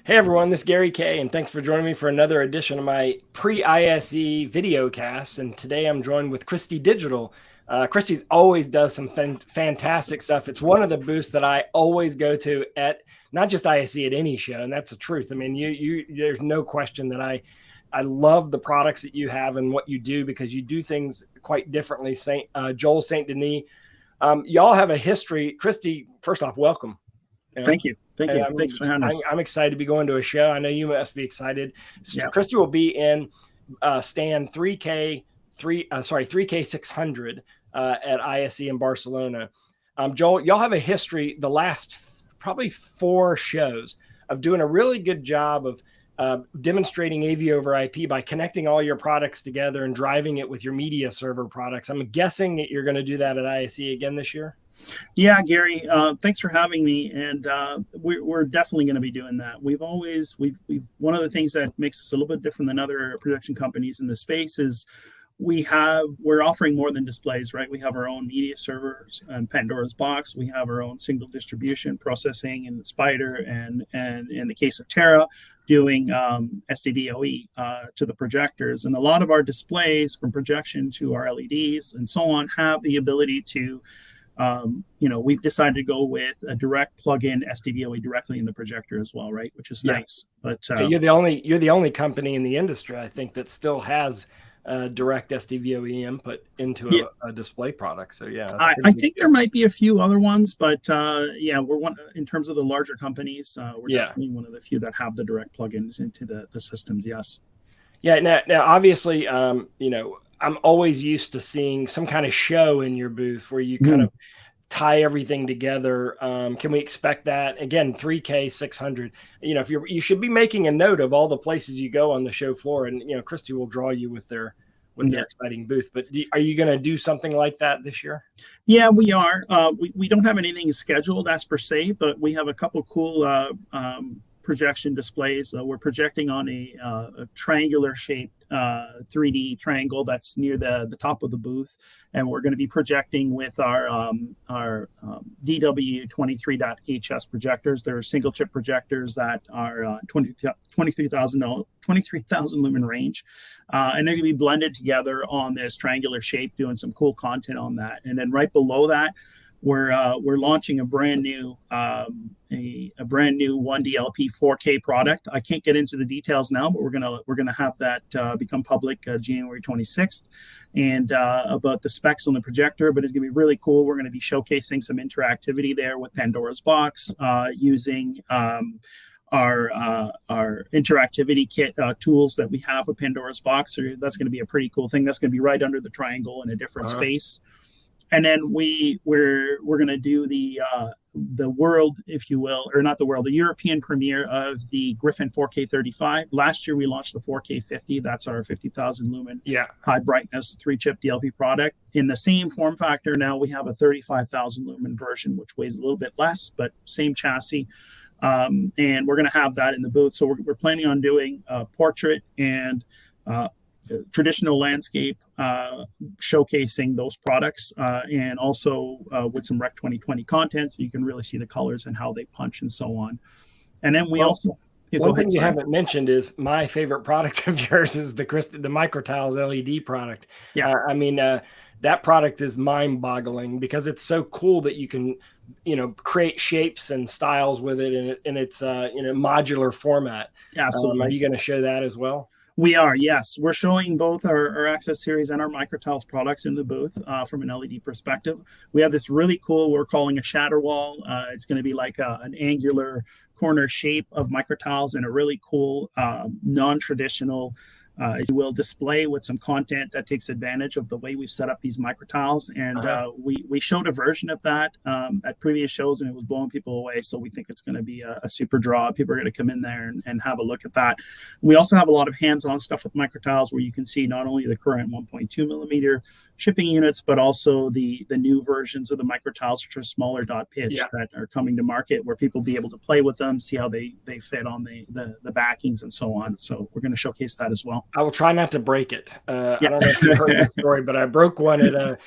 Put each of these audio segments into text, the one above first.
Hey everyone, this is Gary Kay, and thanks for joining me for another edition of my pre-ISE video cast. And today I'm joined with Christie Digital. Christie's always does some fantastic stuff. It's one of the booths that I always go to at not just ISE, at any show, and that's the truth. I mean, there's no question that I love the products that you have and what you do, because you do things quite differently. Joel St. Denis, y'all have a history. Christie, first off, welcome. Thank you. Thank you. Thanks for having us. I'm excited to be going to a show. I know you must be excited. Yeah. Christie will be in stand 3K 600 at ISE in Barcelona. Joel, y'all have a history the last probably 4 shows of doing a really good job of demonstrating AV over IP by connecting all your products together and driving it with your media server products. I'm guessing that you're going to do that at ISE again this year. Yeah, Gary, thanks for having me. And we're definitely going to be doing that. We've one of the things that makes us a little bit different than other production companies in the space is we're offering more than displays, right? We have our own media servers and Pandora's box. We have our own single distribution processing in Spider, and in the case of Terra, doing SDDOE to the projectors. And a lot of our displays, from projection to our LEDs and so on, have the ability to we've decided to go with a direct plug-in SDVOE directly in the projector as well, right? Which is nice. But you're the only company in the industry, I think, that still has direct SDVOE input into a display product. So yeah, I think there might be a few other ones, but we're one in terms of the larger companies. We're definitely one of the few that have the direct plugins into the systems. Yes. Yeah. Now, obviously, I'm always used to seeing some kind of show in your booth where you kind of tie everything together. Can we expect that again? 3K 600. You should be making a note of all the places you go on the show floor, and Christie will draw you with their exciting booth. But are you going to do something like that this year? Yeah, we are. We don't have anything scheduled as per se, but we have a couple cool projection displays. We're projecting on a triangular shaped 3D triangle that's near the top of the booth, and we're going to be projecting with our DW23.HS projectors. They're single chip projectors that are 23,000 lumen range, and they're going to be blended together on this triangular shape, doing some cool content on that. And then right below that, we're launching a brand new 1DLP 4K product. I can't get into the details now, but we're gonna have that become public January 26th, and about the specs on the projector. But it's gonna be really cool. We're gonna be showcasing some interactivity there with Pandora's box, using our interactivity kit tools that we have with Pandora's box. So that's going to be a pretty cool thing. That's going to be right under the triangle in a different space. And then we're going to do the world, if you will, or not the world, the European premiere of the Griffin 4K 35. Last year we launched the 4K 50. That's our 50,000 lumen high brightness 3-chip DLP product. In the same form factor, now we have a 35,000 lumen version, which weighs a little bit less, but same chassis. And we're going to have that in the booth. So we're planning on doing portrait and traditional landscape, showcasing those products, and also with some Rec 2020 content, so you can really see the colors and how they punch and so on. And then we also one thing you haven't mentioned is my favorite product of yours is the MicroTiles LED product. Yeah, that product is mind-boggling because it's so cool that you can create shapes and styles with it in its modular format. Absolutely. Are you going to show that as well? We are, yes. We're showing both our Access Series and our MicroTiles products in the booth from an LED perspective. We have this really cool, we're calling a shatter wall. It's going to be like an angular corner shape of MicroTiles and a really cool, non-traditional, if you will, display with some content that takes advantage of the way we've set up these MicroTiles. And we showed a version of that at previous shows, and it was blowing people away. So we think it's going to be a super draw. People are going to come in there and have a look at that. We also have a lot of hands-on stuff with MicroTiles where you can see not only the current 1.2 millimeter shipping units, but also the new versions of the micro tiles, which are smaller dot pitch that are coming to market, where people will be able to play with them, see how they fit on the backings and so on. So we're going to showcase that as well. I will try not to break it. I don't know if you heard the story, but I broke one at a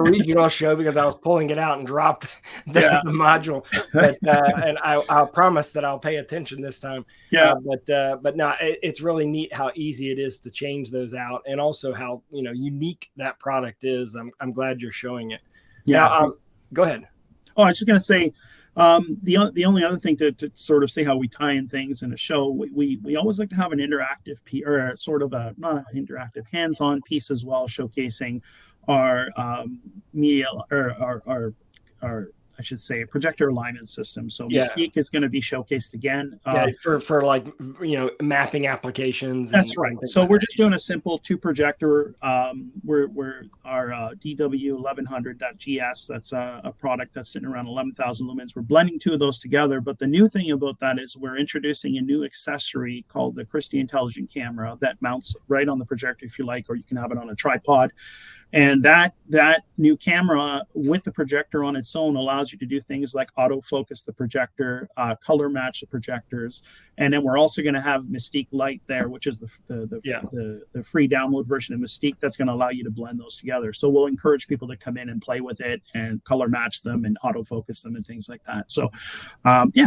regional show because I was pulling it out and dropped the module. But and I'll promise that I'll pay attention this time. But no, it's really neat how easy it is to change those out, and also how unique that product is. I'm glad you're showing it. Yeah. Now, go ahead. Oh, I was just going to say, the only other thing to sort of see how we tie in things in a show, we always like to have an interactive or sort of a not an interactive, hands-on piece as well, showcasing our media or our I should say projector alignment system. So Mystique is going to be showcased again. For like mapping applications. That's right. So we're just doing a simple 2 projector. We're our DW1100.GS. That's a product that's sitting around 11,000 lumens. We're blending 2 of those together. But the new thing about that is we're introducing a new accessory called the Christie Intelligent Camera that mounts right on the projector if you like, or you can have it on a tripod. And that new camera with the projector on its own allows you to do things like autofocus the projector, color match the projectors, and then we're also going to have Mystique Lite there, which is the free download version of Mystique that's going to allow you to blend those together. So we'll encourage people to come in and play with it and color match them and autofocus them and things like that. So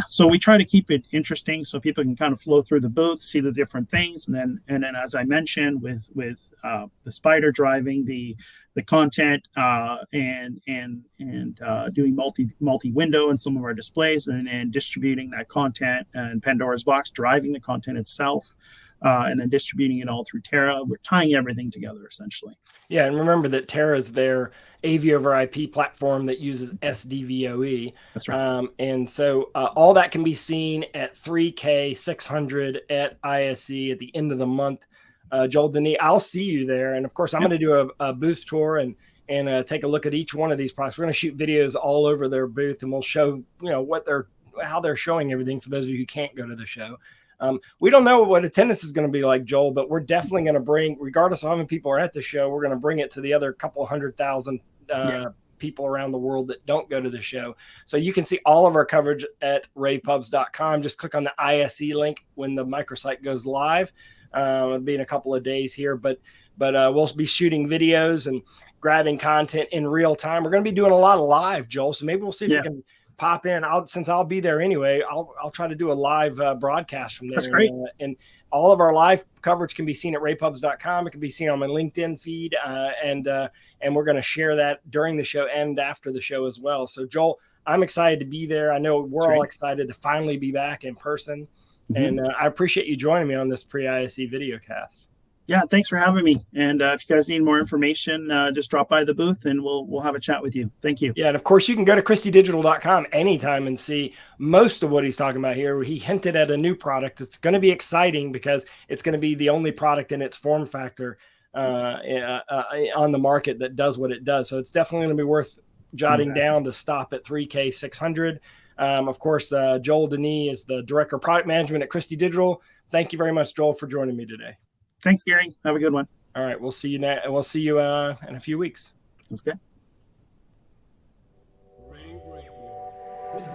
so we try to keep it interesting so people can kind of flow through the booth, see the different things, and then as I mentioned with the Spider driving the content and doing multi window in some of our displays, and distributing that content, and Pandora's Box driving the content itself, and then distributing it all through Terra. We're tying everything together essentially. Yeah, and remember that Terra is their AV over IP platform that uses SDVoE. That's right. And so all that can be seen at 3K 600 at ISE at the end of the month. Joel, Denis, I'll see you there. And of course, I'm going to do a booth tour and take a look at each one of these products. We're going to shoot videos all over their booth, and we'll show, how they're showing everything for those of you who can't go to the show. We don't know what attendance is going to be like, Joel, but we're definitely going to bring, regardless of how many people are at the show, we're going to bring it to the other couple 100,000 people around the world that don't go to the show. So you can see all of our coverage at ravepubs.com. Just click on the ISE link when the microsite goes live. It'll be in a couple of days here, but we'll be shooting videos and grabbing content in real time. We're going to be doing a lot of live, Joel. So maybe we'll see if we can pop in. Since I'll be there anyway, I'll try to do a live broadcast from there. That's great. And all of our live coverage can be seen at ravepubs.com. It can be seen on my LinkedIn feed, and we're going to share that during the show and after the show as well. So Joel, I'm excited to be there. I know we're all excited to finally be back in person. And I appreciate you joining me on this pre-ISE video cast. Yeah, thanks for having me. And if you guys need more information, just drop by the booth and we'll have a chat with you. Thank you. Yeah, and of course, you can go to christiedigital.com anytime and see most of what he's talking about here. He hinted at a new product that's going to be exciting because it's going to be the only product in its form factor on the market that does what it does. So it's definitely going to be worth jotting down to stop at 3K 600. Of course, Joel Denis is the Director of Product Management at Christie Digital. Thank you very much, Joel, for joining me today. Thanks, Gary. Have a good one. All right. We'll see you now. We'll see you in a few weeks. That's good. With